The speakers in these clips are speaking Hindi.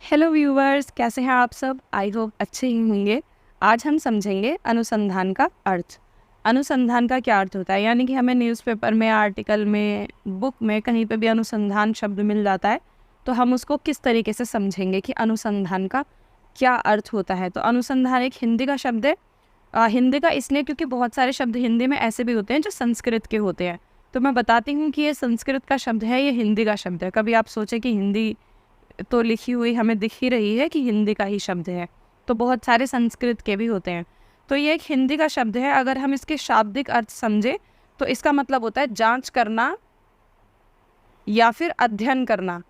हेलो व्यूवर्स, कैसे हैं आप सब। आई होप अच्छे ही होंगे। आज हम समझेंगे अनुसंधान का अर्थ। अनुसंधान का क्या अर्थ होता है, यानी कि हमें न्यूज़पेपर में, आर्टिकल में, बुक में कहीं पे भी अनुसंधान शब्द मिल जाता है तो हम उसको किस तरीके से समझेंगे कि अनुसंधान का क्या अर्थ होता है। तो अनुसंधान एक हिंदी का शब्द है। हिंदी का इसलिए क्योंकि बहुत सारे शब्द हिंदी में ऐसे भी होते हैं जो संस्कृत के होते हैं। तो मैं बताती हूँ कि ये संस्कृत का शब्द है, ये हिंदी का शब्द है। कभी आप सोचें कि हिंदी तो लिखी हुई हमें दिख ही रही है कि हिंदी का ही शब्द है, तो बहुत सारे संस्कृत के भी होते हैं। तो ये एक हिंदी का शब्द है। अगर हम इसके शाब्दिक अर्थ समझे तो इसका मतलब होता है जांच करना या फिर अध्ययन करना।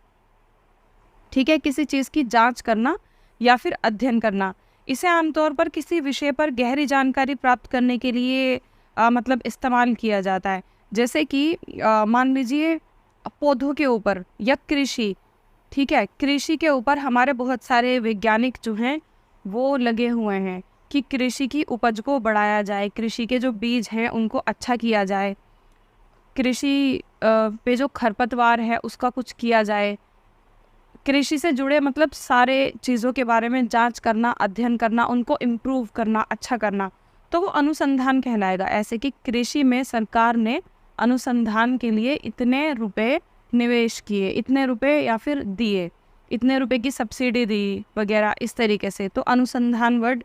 ठीक है, किसी चीज़ की जांच करना या फिर अध्ययन करना। इसे आमतौर पर किसी विषय पर गहरी जानकारी प्राप्त करने के लिए मतलब इस्तेमाल किया जाता है। जैसे कि मान लीजिए पौधों के ऊपर या कृषि। ठीक है, कृषि के ऊपर हमारे बहुत सारे वैज्ञानिक जो हैं वो लगे हुए हैं कि कृषि की उपज को बढ़ाया जाए, कृषि के जो बीज हैं उनको अच्छा किया जाए, कृषि पे जो खरपतवार है उसका कुछ किया जाए। कृषि से जुड़े मतलब सारे चीज़ों के बारे में जांच करना, अध्ययन करना, उनको इम्प्रूव करना, अच्छा करना, तो वो अनुसंधान कहलाएगा। ऐसे कि कृषि में सरकार ने अनुसंधान के लिए इतने रुपए निवेश किए, इतने रुपए या फिर दिए, इतने रुपए की सब्सिडी दी वगैरह, इस तरीके से। तो अनुसंधान वर्ड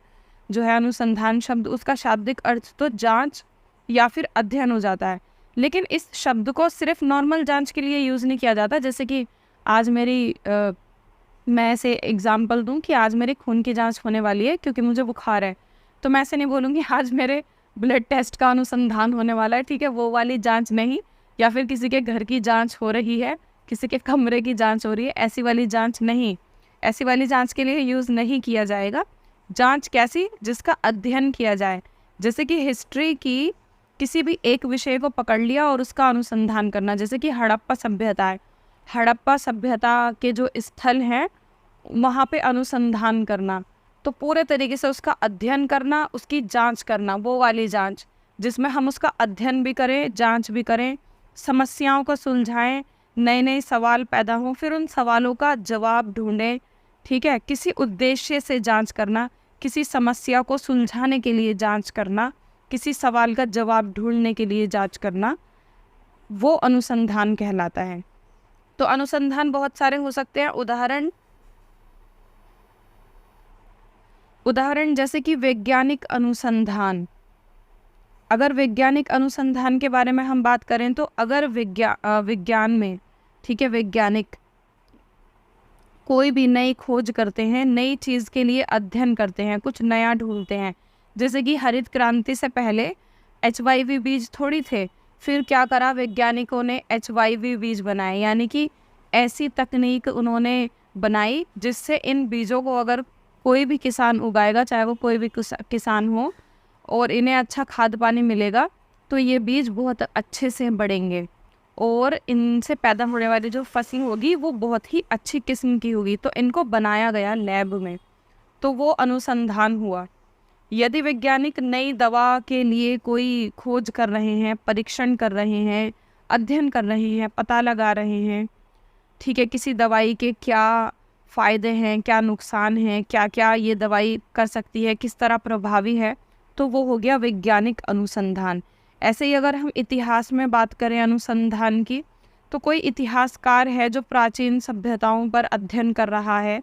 जो है, अनुसंधान शब्द, उसका शाब्दिक अर्थ तो जांच या फिर अध्ययन हो जाता है। लेकिन इस शब्द को सिर्फ नॉर्मल जांच के लिए यूज़ नहीं किया जाता। जैसे कि आज मैं ऐसे एग्जाम्पल दूं कि आज मेरे खून की जांच होने वाली है क्योंकि मुझे बुखार है, तो मैं ऐसे नहीं बोलूँगी आज मेरे ब्लड टेस्ट का अनुसंधान होने वाला है। ठीक है, वो वाली जांच नहीं। या फिर किसी के घर की जांच हो रही है, किसी के कमरे की जांच हो रही है, ऐसी वाली जांच नहीं। ऐसी वाली जांच के लिए यूज़ नहीं किया जाएगा। जांच कैसी, जिसका अध्ययन किया जाए। जैसे कि हिस्ट्री की किसी भी एक विषय को पकड़ लिया और उसका अनुसंधान करना। जैसे कि हड़प्पा सभ्यता है, हड़प्पा सभ्यता के जो स्थल हैं वहाँ पे अनुसंधान करना, तो पूरे तरीके से उसका अध्ययन करना, उसकी जांच करना, वो वाली जांच जिसमें हम उसका अध्ययन भी करें, जांच भी करें, समस्याओं को सुलझाएं, नए नए सवाल पैदा हों, फिर उन सवालों का जवाब ढूंढें। ठीक है, किसी उद्देश्य से जांच करना, किसी समस्या को सुलझाने के लिए जांच करना, किसी सवाल का जवाब ढूंढने के लिए जांच करना, वो अनुसंधान कहलाता है। तो अनुसंधान बहुत सारे हो सकते हैं। उदाहरण जैसे कि वैज्ञानिक अनुसंधान। अगर वैज्ञानिक अनुसंधान के बारे में हम बात करें तो अगर विज्ञान में, ठीक है, वैज्ञानिक कोई भी नई खोज करते हैं, नई चीज़ के लिए अध्ययन करते हैं, कुछ नया ढूंढते हैं। जैसे कि हरित क्रांति से पहले HIV बीज थोड़ी थे, फिर क्या करा वैज्ञानिकों ने, HIV बीज बनाए। यानी कि ऐसी तकनीक उन्होंने बनाई जिससे इन बीजों को अगर कोई भी किसान उगाएगा, चाहे वो कोई भी किसान हो, और इन्हें अच्छा खाद पानी मिलेगा, तो ये बीज बहुत अच्छे से बढ़ेंगे और इनसे पैदा होने वाली जो फसल होगी वो बहुत ही अच्छी किस्म की होगी। तो इनको बनाया गया लैब में, तो वो अनुसंधान हुआ। यदि वैज्ञानिक नई दवा के लिए कोई खोज कर रहे हैं, परीक्षण कर रहे हैं, अध्ययन कर रहे हैं, पता लगा रहे हैं, ठीक है, किसी दवाई के क्या फ़ायदे हैं, क्या नुकसान हैं, क्या क्या ये दवाई कर सकती है, किस तरह प्रभावी है, तो वो हो गया वैज्ञानिक अनुसंधान। ऐसे ही अगर हम इतिहास में बात करें अनुसंधान की, तो कोई इतिहासकार है जो प्राचीन सभ्यताओं पर अध्ययन कर रहा है,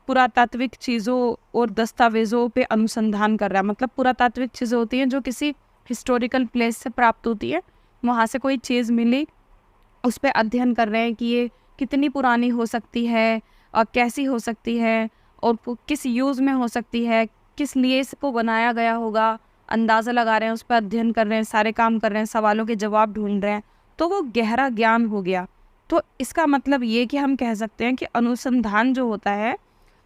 पुरातात्विक चीज़ों और दस्तावेज़ों पे अनुसंधान कर रहा है। मतलब पुरातात्विक चीज़ें होती हैं जो किसी हिस्टोरिकल प्लेस से प्राप्त होती है, वहाँ से कोई चीज़ मिली, उस पर अध्ययन कर रहे हैं कि ये कितनी पुरानी हो सकती है और कैसी हो सकती है और किस यूज़ में हो सकती है, किस लिए इसको बनाया गया होगा, अंदाज़ा लगा रहे हैं, उस पर अध्ययन कर रहे हैं, सारे काम कर रहे हैं, सवालों के जवाब ढूंढ रहे हैं, तो वो गहरा ज्ञान हो गया। तो इसका मतलब ये कि हम कह सकते हैं कि अनुसंधान जो होता है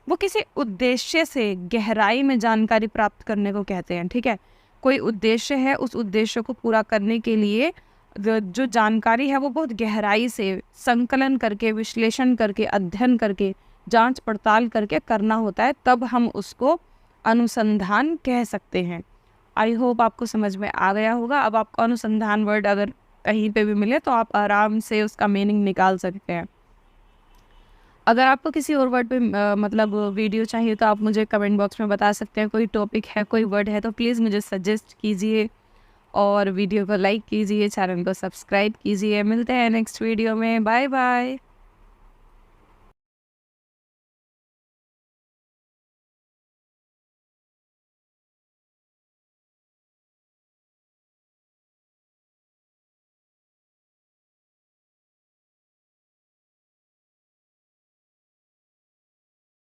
वो किसी उद्देश्य से गहराई में जानकारी प्राप्त करने को कहते हैं। ठीक है, कोई उद्देश्य है, उस उद्देश्य को पूरा करने के लिए जो जानकारी है वो बहुत गहराई से संकलन करके, विश्लेषण करके, अध्ययन करके, जांच पड़ताल करके करना होता है, तब हम उसको अनुसंधान कह सकते हैं। आई होप आपको समझ में आ गया होगा। अब आपको अनुसंधान वर्ड अगर कहीं पे भी मिले तो आप आराम से उसका मीनिंग निकाल सकते हैं। अगर आपको किसी और वर्ड पे मतलब वीडियो चाहिए तो आप मुझे कमेंट बॉक्स में बता सकते हैं। कोई टॉपिक है, कोई वर्ड है तो प्लीज़ मुझे सजेस्ट कीजिए और वीडियो को लाइक कीजिए, चैनल को सब्सक्राइब कीजिए। मिलते हैं नेक्स्ट वीडियो में। Bye bye.